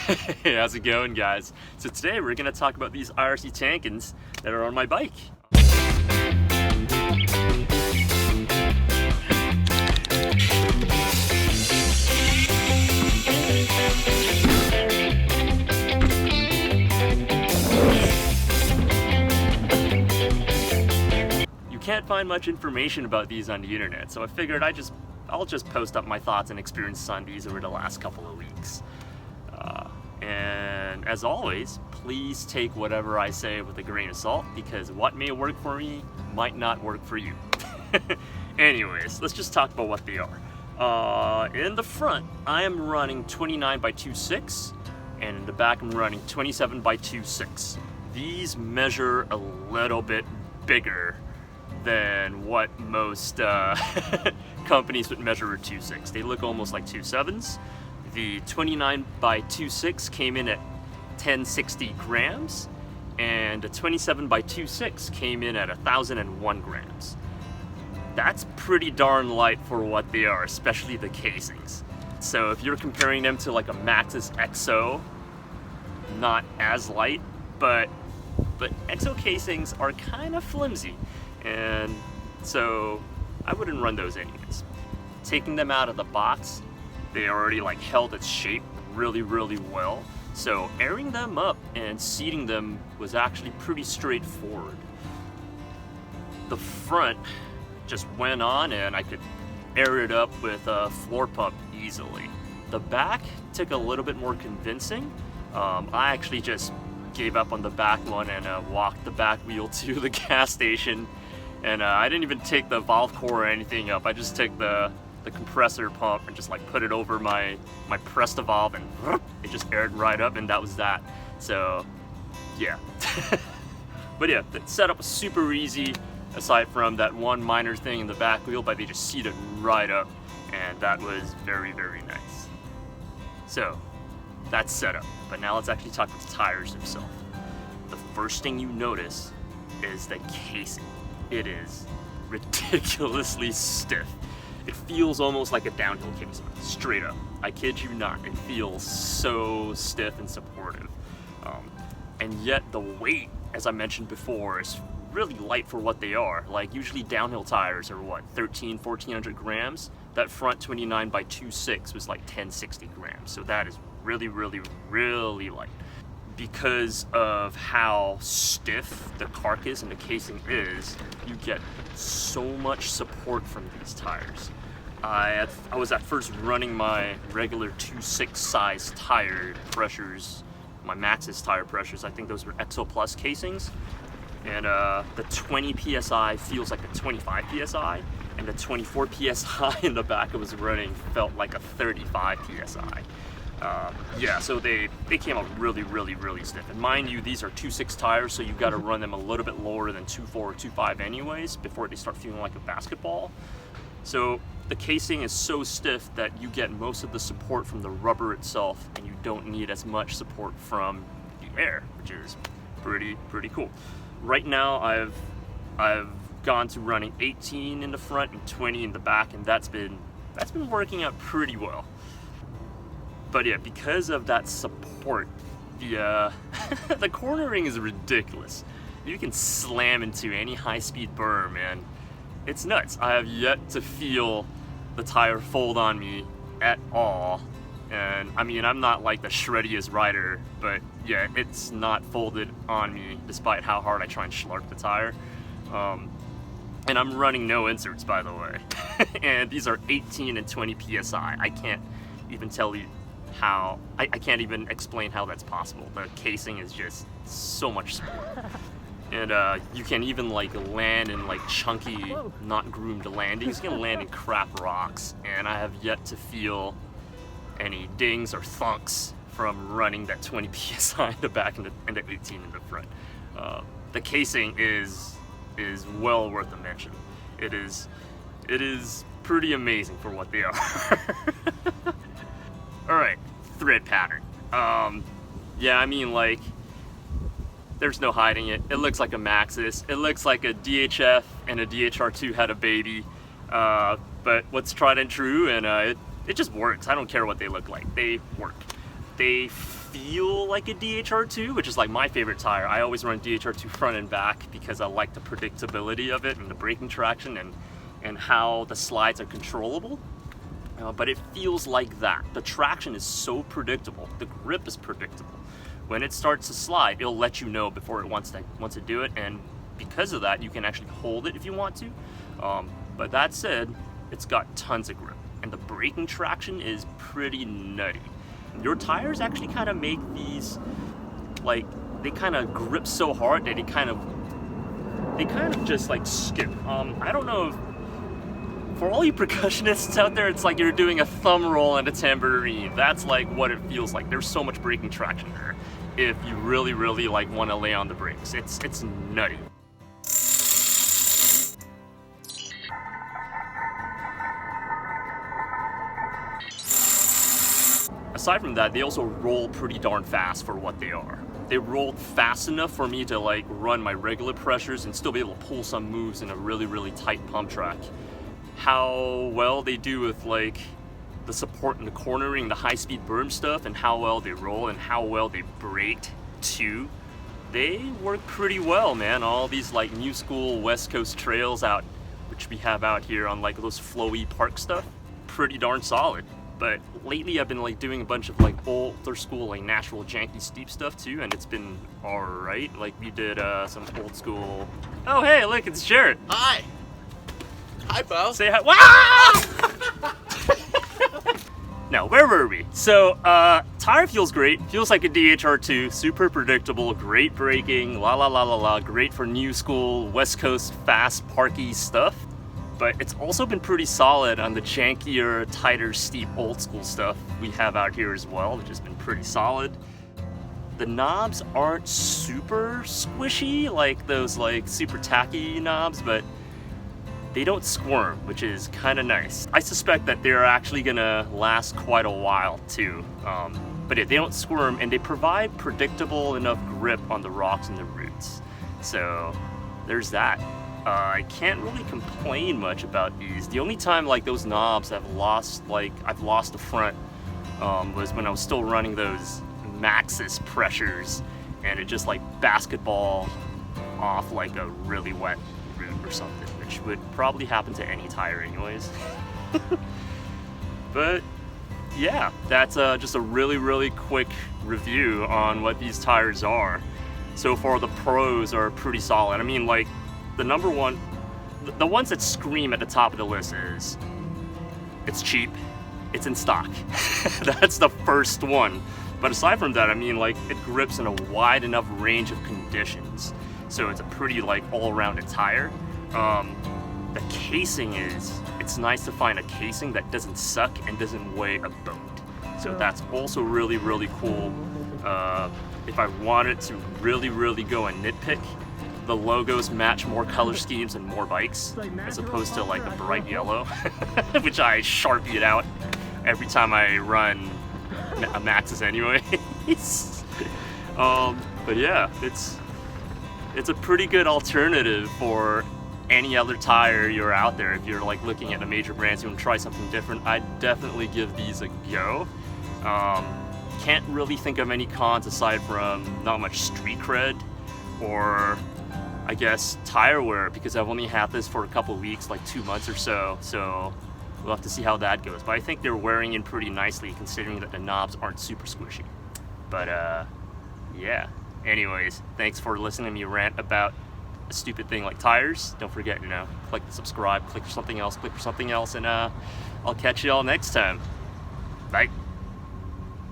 Hey, how's it going, guys? So today we're going to talk about these IRC Tankens that are on my bike. You can't find much information about these on the internet, so I figured I'll just post up my thoughts and experiences on these over the last couple of weeks. And as always, please take whatever I say with a grain of salt, because what may work for me might not work for you. Anyways, let's just talk about what they are. In the front, I am running 29x26, and in the back I'm running 27x26. These measure a little bit bigger than what most companies would measure with 2.6. They look almost like 2.7s. The 29x26 came in at 1060 grams, and the 27x26 came in at 1001 grams. That's pretty darn light for what they are, especially the casings. So if you're comparing them to like a Maxxis EXO, not as light, but EXO casings are kind of flimsy, and so I wouldn't run those anyways. Taking them out of the box, they already like held its shape really well, so airing them up and seating them was actually pretty straightforward. The front just went on and I could air it up with a floor pump easily. The back took a little bit more convincing. I actually just gave up on the back one and walked the back wheel to the gas station, and I didn't even take the valve core or anything up. I just took the compressor pump and just like put it over my Presta valve, and it just aired right up, and that was that. So yeah. But yeah, the setup was super easy aside from that one minor thing in the back wheel, but they just seated right up, and that was very nice. So that's setup, but now let's actually talk about the tires themselves. The first thing you notice is the casing. It is ridiculously stiff. It feels almost like a downhill casing, straight up. I kid you not, it feels so stiff and supportive. And yet the weight, as I mentioned before, is really light for what they are. Like usually downhill tires are what, 1400 grams? That front 29x26 was like 1060 grams. So that is really light. Because of how stiff the carcass and the casing is, you get so much support from these tires. I was at first running my regular 2.6 size tire pressures, my Maxxis tire pressures. I think those were EXO Plus casings, and the 20 psi feels like a 25 psi, and the 24 psi in the back I was running felt like a 35 psi. Yeah, so they came out really stiff. And mind you, these are 2.6 tires, so you've got to run them a little bit lower than 2.4 or 2.5 anyways before they start feeling like a basketball. So the casing is so stiff that you get most of the support from the rubber itself, and you don't need as much support from the air, which is pretty cool. Right now I've gone to running 18 in the front and 20 in the back, and that's been working out pretty well. But yeah, because of that support, the the cornering is ridiculous. You can slam into any high-speed berm, and it's nuts. I have yet to feel the tire fold on me at all. And I mean, I'm not like the shreddiest rider, but yeah, it's not folded on me despite how hard I try and schlarp the tire. And I'm running no inserts, by the way. And these are 18 and 20 psi. I can't even tell you how, I can't even explain how that's possible. The casing is just so much support. And you can even like land in like chunky, not groomed landings. You can land in crap rocks, and I have yet to feel any dings or thunks from running that 20 psi in the back and the 18 in the front. The casing is well worth a mention. It is pretty amazing for what they are. Alright, thread pattern. Yeah, I mean, like, there's no hiding it. It looks like a Maxxis. It looks like a DHF and a DHR2 had a baby. But what's tried and true, and it just works. I don't care what they look like. They work. They feel like a DHR2, which is like my favorite tire. I always run DHR2 front and back because I like the predictability of it and the braking traction and how the slides are controllable. But it feels like that. The traction is so predictable. The grip is predictable. When it starts to slide, it'll let you know before it wants to do it, and because of that, you can actually hold it if you want to. But that said, it's got tons of grip, and the braking traction is pretty nutty. Your tires actually kind of make these, like, they kind of grip so hard that they kind of just like skip. I don't know if, for all you percussionists out there, it's like you're doing a thumb roll and a tambourine. That's like what it feels like. There's so much braking traction there. If you really, really like want to lay on the brakes, it's nutty. Aside from that, they also roll pretty darn fast for what they are. They rolled fast enough for me to like run my regular pressures and still be able to pull some moves in a really, really tight pump track. How well they do with like the support and the cornering, the high-speed berm stuff, and how well they roll and how well they brake too, they work pretty well, man. All these like new school West Coast trails out, which we have out here on like those flowy park stuff, pretty darn solid. But lately I've been like doing a bunch of like older school, like Nashville janky steep stuff too, and it's been alright. Like we did some old school. Oh hey, look, it's Jared. Hi. Hi, Bo. Say hi. Wow! Now, where were we? So, tire feels great. Feels like a DHR2. Super predictable. Great braking. La la la la la. Great for new school, West Coast, fast, parky stuff. But it's also been pretty solid on the jankier, tighter, steep, old school stuff we have out here as well, which has been pretty solid. The knobs aren't super squishy like those like super tacky knobs, but they don't squirm, which is kind of nice. I suspect that they're actually gonna last quite a while too. But yeah, they don't squirm, and they provide predictable enough grip on the rocks and the roots. So there's that. I can't really complain much about these. The only time like those knobs I've lost the front was when I was still running those Maxxis pressures, and it just like basketball off like a really wet root or something, which would probably happen to any tire anyways. But yeah, that's just a really, really quick review on what these tires are. So far the pros are pretty solid. I mean, like, the number one, the ones that scream at the top of the list is, it's cheap, it's in stock. That's the first one. But aside from that, I mean, like, it grips in a wide enough range of conditions. So it's a pretty, like, all-rounded tire. The casing it's nice to find a casing that doesn't suck and doesn't weigh a boat. So that's also really, really cool. If I wanted to really, really go and nitpick, the logos match more color schemes and more bikes, as opposed to like a bright yellow, which I Sharpie it out every time I run a Maxxis anyway. But yeah, it's a pretty good alternative for any other tire you're out there. If you're like looking at the major brands, you want to try something different, I'd definitely give these a go. Can't really think of any cons aside from not much street cred, or I guess tire wear, because I've only had this for a couple weeks, like 2 months or so, so we'll have to see how that goes. But I think they're wearing in pretty nicely considering that the knobs aren't super squishy. But yeah, anyways, thanks for listening to me rant about a stupid thing like tires. Don't forget, click the subscribe, click for something else, and I'll catch you all next time. Bye.